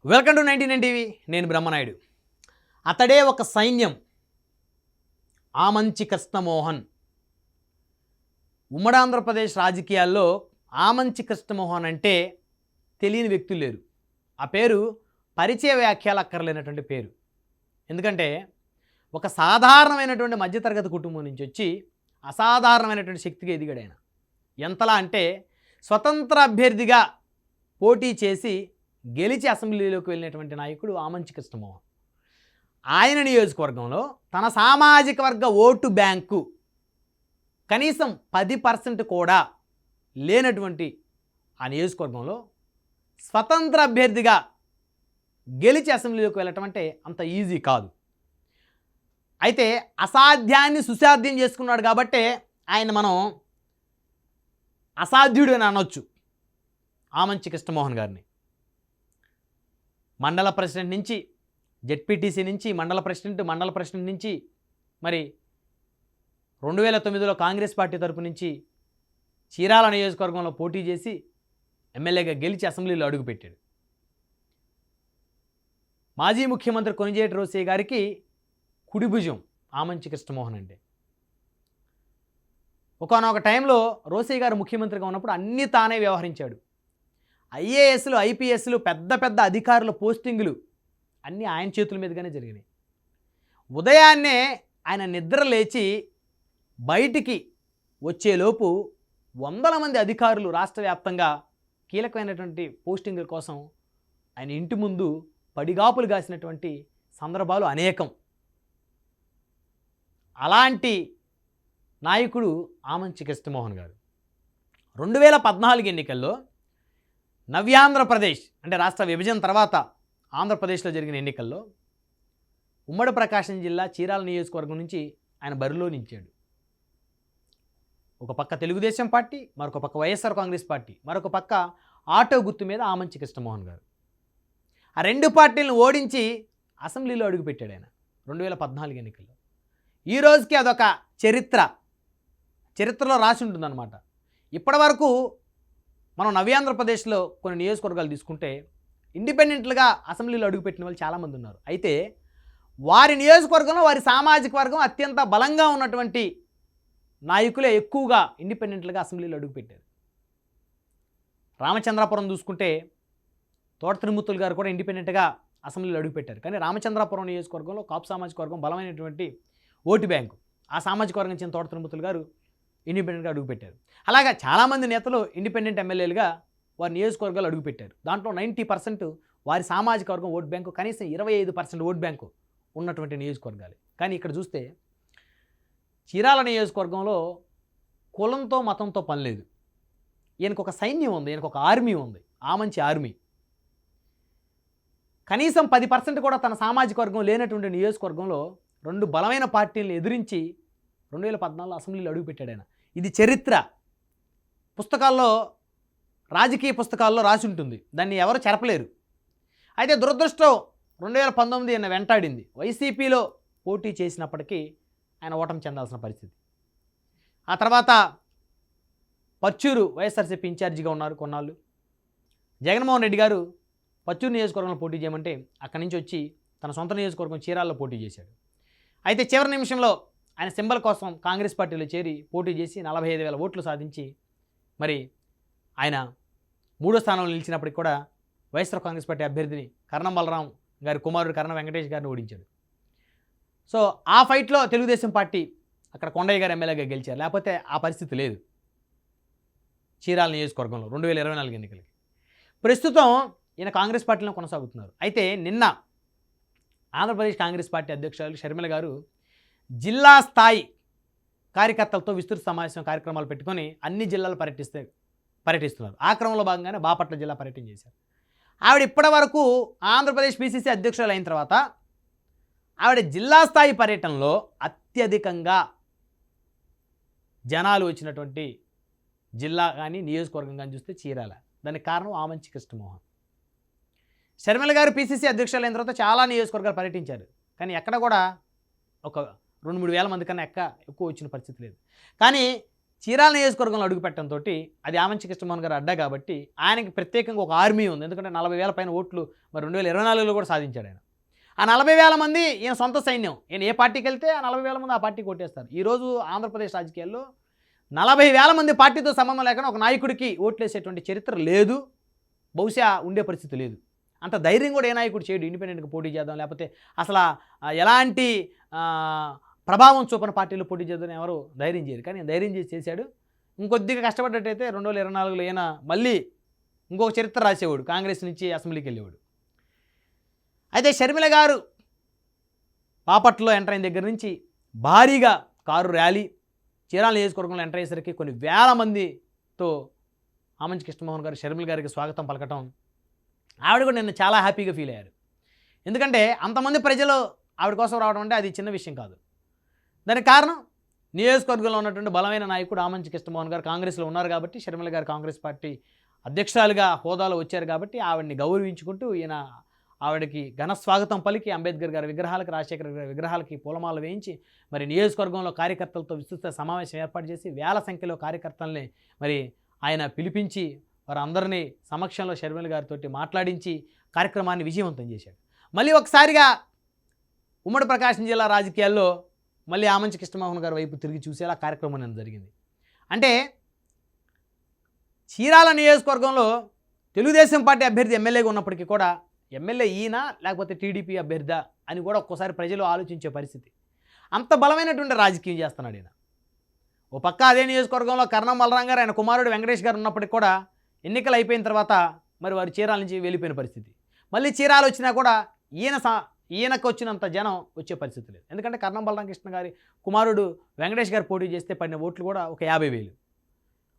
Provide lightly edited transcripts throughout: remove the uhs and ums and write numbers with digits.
Welcome to 99 TV. నేను బ్రహ్మనాయుడు. అతడే ఒక సైన్యం. ఆమంచి కృష్ణమోహన్. ఉమ్మడి ఆంధ్రప్రదేశ్ రాజకీయాల్లో ఆమంచి కృష్ణమోహన్ అంటే తెలియని వ్యక్తులు లేరు. ఆ పేరు పరిచయ వ్యాఖ్యలు అక్కర్లేనటువంటి పేరు. ఎందుకంటే ఒక సాధారణమైనటువంటి మధ్యతరగతి కుటుంబం నుంచి వచ్చి అసాధారణమైనటువంటి శక్తిగా ఎదిగాడు ఆయన. ఎంతలా అంటే స్వతంత్ర అభ్యర్థిగా పోటీ చేసి గెలిచి అసెంబ్లీలోకి వెళ్ళినటువంటి నాయకుడు ఆమంచి కృష్ణమోహన్. ఆయన నియోజకవర్గంలో తన సామాజిక వర్గ ఓటు బ్యాంకు కనీసం 10% కూడా లేనటువంటి ఆ నియోజకవర్గంలో స్వతంత్ర అభ్యర్థిగా గెలిచి అసెంబ్లీలోకి వెళ్ళటం అంటే అంత ఈజీ కాదు. అయితే అసాధ్యాన్ని సుసాధ్యం చేసుకున్నాడు కాబట్టే ఆయన మనం అసాధ్యుడు అని అనొచ్చు ఆమంచి కృష్ణమోహన్ గారిని. మండల ప్రెసిడెంట్ నుంచి జెడ్పీటీసీ నుంచి మండల ప్రెసిడెంట్ నుంచి మరి 2009లో కాంగ్రెస్ పార్టీ తరపు నుంచి చీరాల నియోజకవర్గంలో పోటీ చేసి ఎమ్మెల్యేగా గెలిచి అసెంబ్లీలో అడుగుపెట్టాడు. మాజీ ముఖ్యమంత్రి కొణిజేటి రోసయ్య గారికి కుడిభుజం ఆమంచి కృష్ణమోహన్ అంటే. ఒకానొక టైంలో రోసయ్య గారు ముఖ్యమంత్రిగా ఉన్నప్పుడు అన్నీ తానే వ్యవహరించాడు. ఐఏఎస్లు ఐపీఎస్లు పెద్ద పెద్ద అధికారుల పోస్టింగులు అన్నీ ఆయన చేతుల మీదుగానే జరిగినాయి. ఉదయాన్నే ఆయన నిద్ర లేచి బయటికి వచ్చేలోపు వందల మంది అధికారులు రాష్ట్ర వ్యాప్తంగా కీలకమైనటువంటి పోస్టింగుల కోసం ఆయన ఇంటి ముందు పడిగాపులు కాసినటువంటి సందర్భాలు అనేకం. అలాంటి నాయకుడు ఆమంచి కృష్ణమోహన్ గారు. 2014 ఎన్నికల్లో నవ్యాంధ్రప్రదేశ్ అంటే రాష్ట్ర విభజన తర్వాత ఆంధ్రప్రదేశ్లో జరిగిన ఎన్నికల్లో ఉమ్మడి ప్రకాశం జిల్లా చీరాల నియోజకవర్గం నుంచి ఆయన బరిలో నిలిచాడు. ఒక పక్క తెలుగుదేశం పార్టీ, మరొక పక్క వైఎస్ఆర్ కాంగ్రెస్ పార్టీ, మరొక పక్క ఆటో గుర్తు మీద ఆమంచి కృష్ణమోహన్ గారు. ఆ రెండు పార్టీలను ఓడించి అసెంబ్లీలో అడుగుపెట్టాడు ఆయన 2014 ఎన్నికల్లో. ఈ రోజుకి అదొక చరిత్రలో రాసి ఉంటుందన్నమాట. ఇప్పటివరకు మనం నవ్యాంధ్రప్రదేశ్లో కొన్ని నియోజకవర్గాలు తీసుకుంటే ఇండిపెండెంట్లుగా అసెంబ్లీలో అడుగుపెట్టిన వాళ్ళు చాలామంది ఉన్నారు. అయితే వారి నియోజకవర్గంలో వారి సామాజిక వర్గం అత్యంత బలంగా ఉన్నటువంటి నాయకులే ఎక్కువగా ఇండిపెండెంట్లుగా అసెంబ్లీలో అడుగుపెట్టారు. రామచంద్రాపురం చూసుకుంటే తోట తిరుమూర్తులు గారు కూడా ఇండిపెండెంట్గా అసెంబ్లీలో అడుగుపెట్టారు. కానీ రామచంద్రాపురం నియోజకవర్గంలో కాపు సామాజిక వర్గం బలమైనటువంటి ఓటు బ్యాంకు. ఆ సామాజిక వర్గం చెందిన తోట తిరుమూర్తులు గారు ఇండిపెండెంట్గా అడుగుపెట్టారు. అలాగా చాలామంది నేతలు ఇండిపెండెంట్ ఎమ్మెల్యేలుగా వారి నియోజకవర్గాలు అడుగుపెట్టారు. దాంట్లో 90% వారి సామాజిక వర్గం ఓటు బ్యాంకు, కనీసం 25% ఓటు బ్యాంకు ఉన్నటువంటి నియోజకవర్గాలు. కానీ ఇక్కడ చూస్తే చీరాల నియోజకవర్గంలో కులంతో మతంతో పని లేదు. ఈయనకు ఒక సైన్యం ఉంది, ఈయనకు ఒక ఆర్మీ ఉంది, ఆమంచి ఆర్మీ. కనీసం 10% కూడా తన సామాజిక వర్గం లేనటువంటి నియోజకవర్గంలో రెండు బలమైన పార్టీలను ఎదిరించి 2014 అసెంబ్లీలో అడుగుపెట్టాడు ఆయన. ఇది చరిత్ర పుస్తకాల్లో, రాజకీయ పుస్తకాల్లో రాసి ఉంటుంది. దాన్ని ఎవరు చెరపలేరు. అయితే దురదృష్టం 2019 ఆయన వెంటాడింది. వైసీపీలో పోటీ చేసినప్పటికీ ఆయన ఓటమి చెందాల్సిన పరిస్థితి. ఆ తర్వాత పచ్చూరు వైఎస్ఆర్సీపీ ఇన్ఛార్జిగా ఉన్నారు కొన్నాళ్ళు. జగన్మోహన్ రెడ్డి గారు పచ్చూరు నియోజకవర్గంలో పోటీ చేయమంటే అక్కడి నుంచి వచ్చి తన సొంత నియోజకవర్గం చీరాల్లో పోటీ చేశాడు. అయితే చివరి నిమిషంలో ఆయన సింబల్ కోసం కాంగ్రెస్ పార్టీలో చేరి పోటీ చేసి 45,000 ఓట్లు సాధించి మరి ఆయన 3వ స్థానంలో నిలిచినప్పటికి కూడా వైఎస్ఆర్ కాంగ్రెస్ పార్టీ అభ్యర్థిని కర్ణం బలరాం గారి కుమారుడు కర్ణం వెంకటేష్ గారిని ఓడించాడు. సో ఆ ఫైట్లో తెలుగుదేశం పార్టీ అక్కడ కొండయ్య గారు ఎమ్మెల్యేగా గెలిచారు. లేకపోతే ఆ పరిస్థితి లేదు చీరాల నియోజకవర్గంలో 2024 ఎన్నికలకి. ప్రస్తుతం ఈయన కాంగ్రెస్ పార్టీలో కొనసాగుతున్నారు. అయితే నిన్న ఆంధ్రప్రదేశ్ కాంగ్రెస్ పార్టీ అధ్యక్షురాలు షర్మిల గారు జిల్లా స్థాయి కార్యకర్తలతో విస్తృత సమావేశం కార్యక్రమాలు పెట్టుకొని అన్ని జిల్లాలు పర్యటిస్తున్నారు. ఆ క్రమంలో భాగంగానే బాపట్ల జిల్లా పర్యటన చేశారు. ఆవిడ ఇప్పటి వరకు ఆంధ్రప్రదేశ్ పిసిసి అధ్యక్షురాలు అయిన తర్వాత ఆవిడ జిల్లా స్థాయి పర్యటనలో అత్యధికంగా జనాలు వచ్చినటువంటి జిల్లా కానీ నియోజకవర్గం కానీ చూస్తే చీరాల. దానికి కారణం ఆమంచి కృష్ణమోహన్. షర్మిల గారు పిసిసి అధ్యక్షులు అయిన తర్వాత చాలా నియోజకవర్గాలు పర్యటించారు. కానీ ఎక్కడ కూడా ఒక 2-3 వేల మంది కన్నా ఎక్కువ వచ్చిన పరిస్థితి లేదు. కానీ చీరాల నియోజకవర్గంలో అడుగుపెట్టడంతో అది ఆమంచి కృష్ణమోహన్ గారు అడ్డా కాబట్టి ఆయనకి ప్రత్యేకంగా ఒక ఆర్మీ ఉంది. ఎందుకంటే 40,000 పైన ఓట్లు మరి 2024లో కూడా సాధించాడు ఆయన. ఆ 40,000 మంది ఈయన సొంత సైన్యం. ఈయన ఏ పార్టీకి వెళ్తే ఆ 40,000 మంది ఆ పార్టీకి ఓటేస్తారు. ఈరోజు ఆంధ్రప్రదేశ్ రాజకీయాల్లో 40,000 మంది పార్టీతో సంబంధం లేకుండా ఒక నాయకుడికి ఓట్లేసేటువంటి చరిత్ర లేదు, బహుశా ఉండే పరిస్థితి లేదు. అంత ధైర్యం కూడా ఏ నాయకుడు చేయడు ఇండిపెండెంట్గా పోటీ చేద్దాం, లేకపోతే అసలు ఎలాంటి ప్రభావం చూపని పార్టీలో పోటీ చేద్దాం ఎవరు ధైర్యం చేయరు. కానీ ధైర్యం చేశాడు. ఇంకొద్దిగా కష్టపడ్డట్టయితే 2024లో ఈయన మళ్ళీ ఇంకొక చరిత్ర రాసేవాడు, కాంగ్రెస్ నుంచి అసెంబ్లీకి వెళ్ళేవాడు. అయితే షర్మిల గారు బాపట్లలో ఎంటర్ అయిన దగ్గర నుంచి భారీగా కారు ర్యాలీ, చీరాల నియోజకవర్గంలో ఎంటర్ అయ్యేసరికి కొన్ని వేల మందితో ఆమంచి కృష్ణమోహన్ గారు షర్మిల గారికి స్వాగతం పలకటం, ఆవిడ కూడా నిన్న చాలా హ్యాపీగా ఫీల్ అయ్యారు. ఎందుకంటే అంతమంది ప్రజలు ఆవిడ కోసం రావడం అంటే అది చిన్న విషయం కాదు. దానికి కారణం నియోజకవర్గంలో ఉన్నటువంటి బలమైన నాయకుడు ఆమంచి కృష్ణమోహన్ గారు కాంగ్రెస్లో ఉన్నారు కాబట్టి, షర్మిల గారు కాంగ్రెస్ పార్టీ అధ్యక్షురాలుగా హోదాలో వచ్చారు కాబట్టి ఆవిడని గౌరవించుకుంటూ ఈయన ఆవిడకి ఘన స్వాగతం పలికి అంబేద్కర్ గారి విగ్రహాలకి, రాజశేఖర గారి విగ్రహాలకి పూలమాల వేయించి మరి నియోజకవర్గంలో కార్యకర్తలతో విస్తృత సమావేశం ఏర్పాటు చేసి వేల సంఖ్యలో కార్యకర్తల్ని మరి ఆయన పిలిపించి వారందరినీ సమక్షంలో షర్మిల గారితో మాట్లాడించి కార్యక్రమాన్ని విజయవంతం చేశాడు. మళ్ళీ ఒకసారిగా ఉమ్మడి ప్రకాశం జిల్లా రాజకీయాల్లో మళ్ళీ ఆమంచి కృష్ణమోహన్ గారి వైపు తిరిగి చూసేలా కార్యక్రమం అనేది జరిగింది. అంటే చీరాల నియోజకవర్గంలో తెలుగుదేశం పార్టీ అభ్యర్థి ఎమ్మెల్యేగా ఉన్నప్పటికీ కూడా ఎమ్మెల్యే ఈయన లేకపోతే టీడీపీ అభ్యర్థా అని కూడా ఒక్కోసారి ప్రజలు ఆలోచించే పరిస్థితి. అంత బలమైనటువంటి రాజకీయం చేస్తున్నాడు ఈయన. ఓ పక్క అదే నియోజకవర్గంలో కర్ణం బలరాం గారు ఆయన కుమారుడు వెంకటేష్ గారు ఉన్నప్పటికీ కూడా ఎన్నికలు అయిపోయిన తర్వాత మరి వారు చీరాల నుంచి వెళ్ళిపోయిన పరిస్థితి. మళ్ళీ చీరాలు వచ్చినా కూడా ఈయనకు వచ్చినంత జనం వచ్చే పరిస్థితి లేదు. ఎందుకంటే కర్ణం బలరాం కృష్ణ గారి కుమారుడు వెంకటేష్ గారు పోటీ చేస్తే పడిన ఓట్లు కూడా ఒక 50,000.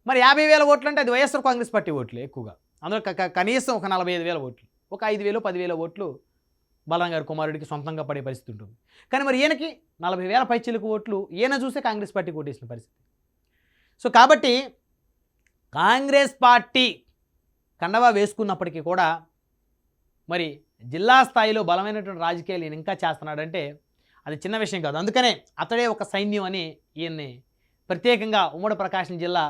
మరి 50,000 ఓట్లు అంటే అది వైఎస్ఆర్ కాంగ్రెస్ పార్టీ ఓట్లు ఎక్కువగా. అందులో కనీసం ఒక 45,000 ఓట్లు, ఒక 5,000 10,000 ఓట్లు బలరాం గారి కుమారుడికి సొంతంగా పడే పరిస్థితి ఉంటుంది. కానీ మరి ఈయనకి 40,000 పైచిలకు ఓట్లు ఈయన చూసే కాంగ్రెస్ పార్టీ ఓటేసిన పరిస్థితి. సో కాబట్టి కాంగ్రెస్ పార్టీ కండవా వేసుకున్నప్పటికీ కూడా మరి జిల్లా స్థాయిలో బలమైనటువంటి రాజకీయాలు ఈయన ఇంకా చేస్తున్నాడంటే అది చిన్న విషయం కాదు. అందుకనే అతడే ఒక సైన్యం అని ఈయన్ని ప్రత్యేకంగా ఉమ్మడి ప్రకాశం జిల్లా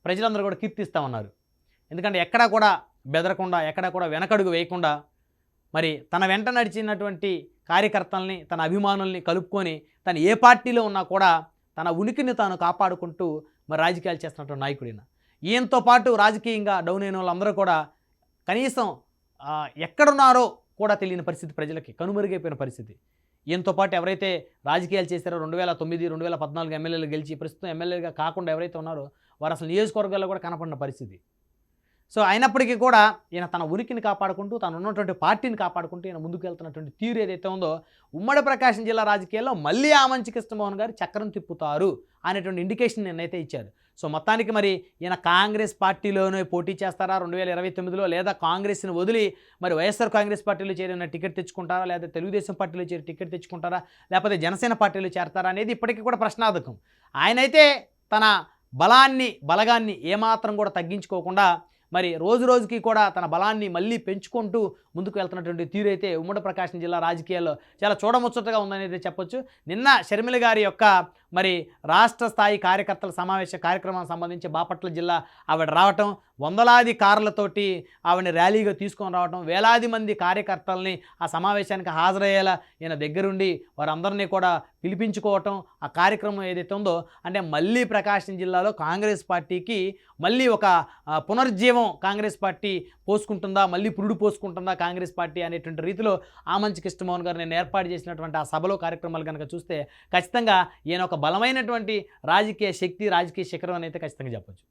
ప్రజలందరూ కూడా కీర్తిస్తూ ఉన్నారు. ఎందుకంటే ఎక్కడా కూడా బెదరకుండా, ఎక్కడా కూడా వెనకడుగు వేయకుండా మరి తన వెంట నడిచినటువంటి కార్యకర్తల్ని, తన అభిమానుల్ని కలుపుకొని తను ఏ పార్టీలో ఉన్నా కూడా తన ఉనికిని తాను కాపాడుకుంటూ మరి రాజకీయాలు చేస్తున్నటువంటి నాయకుడిన. ఈయనతో పాటు రాజకీయంగా డౌన్ అయిన వాళ్ళందరూ కూడా కనీసం ఎక్కడున్నారో కూడా తెలియని పరిస్థితి, ప్రజలకి కనుమరుగైపోయిన పరిస్థితి. ఈయనతో పాటు ఎవరైతే రాజకీయాలు చేశారో 2009, 2014 ఎమ్మెల్యేలు గెలిచి ప్రస్తుతం ఎమ్మెల్యేగా కాకుండా ఎవరైతే ఉన్నారో వారు అసలు నియోజకవర్గాల్లో కూడా కనపడిన పరిస్థితి. సో అయినప్పటికీ కూడా ఈయన తన ఉనికిని కాపాడుకుంటూ, తను ఉన్నటువంటి పార్టీని కాపాడుకుంటూ ఈయన ముందుకు వెళ్తున్నటువంటి తీరు ఏదైతే ఉందో ఉమ్మడి ప్రకాశం జిల్లా రాజకీయాల్లో మళ్ళీ ఆమంచి కృష్ణమోహన్ గారు చక్రం తిప్పుతారు అనేటువంటి ఇండికేషన్ నిన్నైతే ఇచ్చారు. సో మొత్తానికి మరి ఈయన కాంగ్రెస్ పార్టీలోనే పోటీ చేస్తారా 2029లో, లేదా కాంగ్రెస్ని వదిలి మరి వైఎస్ఆర్ కాంగ్రెస్ పార్టీలో చేరిన టికెట్ తెచ్చుకుంటారా, లేదా తెలుగుదేశం పార్టీలో చేరి టికెట్ తెచ్చుకుంటారా, లేకపోతే జనసేన పార్టీలో చేరతారా అనేది ఇప్పటికీ కూడా ప్రశ్నార్థకం. ఆయనైతే తన బలగాన్ని ఏమాత్రం కూడా తగ్గించుకోకుండా మరి రోజు రోజుకి కూడా తన బలాన్ని మళ్ళీ పెంచుకుంటూ ముందుకు వెళ్తున్నటువంటి తీరు అయితే ఉమ్మడి ప్రకాశం జిల్లా రాజకీయాల్లో చాలా చూడముచ్చటగా ఉందనేది చెప్పొచ్చు. నిన్న షర్మిల గారి యొక్క మరి రాష్ట్ర స్థాయి కార్యకర్తల సమావేశ కార్యక్రమానికి సంబంధించి బాపట్ల జిల్లా ఆవిడ రావటం, వందలాది కార్లతోటి ఆవిడని ర్యాలీగా తీసుకొని రావటం, వేలాది మంది కార్యకర్తల్ని ఆ సమావేశానికి హాజరయ్యేలా ఈయన దగ్గరుండి వారందరినీ కూడా పిలిపించుకోవటం, ఆ కార్యక్రమం ఏదైతే ఉందో అంటే మళ్ళీ ప్రకాశం జిల్లాలో కాంగ్రెస్ పార్టీకి మళ్ళీ ఒక పునర్జీవం కాంగ్రెస్ పార్టీ పోసుకుంటుందా, మళ్ళీ పురుడు పోసుకుంటుందా కాంగ్రెస్ పార్టీ అనేటువంటి రీతిలో ఆమంచి కృష్ణమోహన్ గారు నేను ఏర్పాటు చేసినటువంటి ఆ సభలో కార్యక్రమాలు కనుక చూస్తే ఖచ్చితంగా ఈయన ఒక బలమైనటువంటి రాజకీయ శక్తి, రాజకీయ శిఖరం అని అయితే ఖచ్చితంగా చెప్పొచ్చు.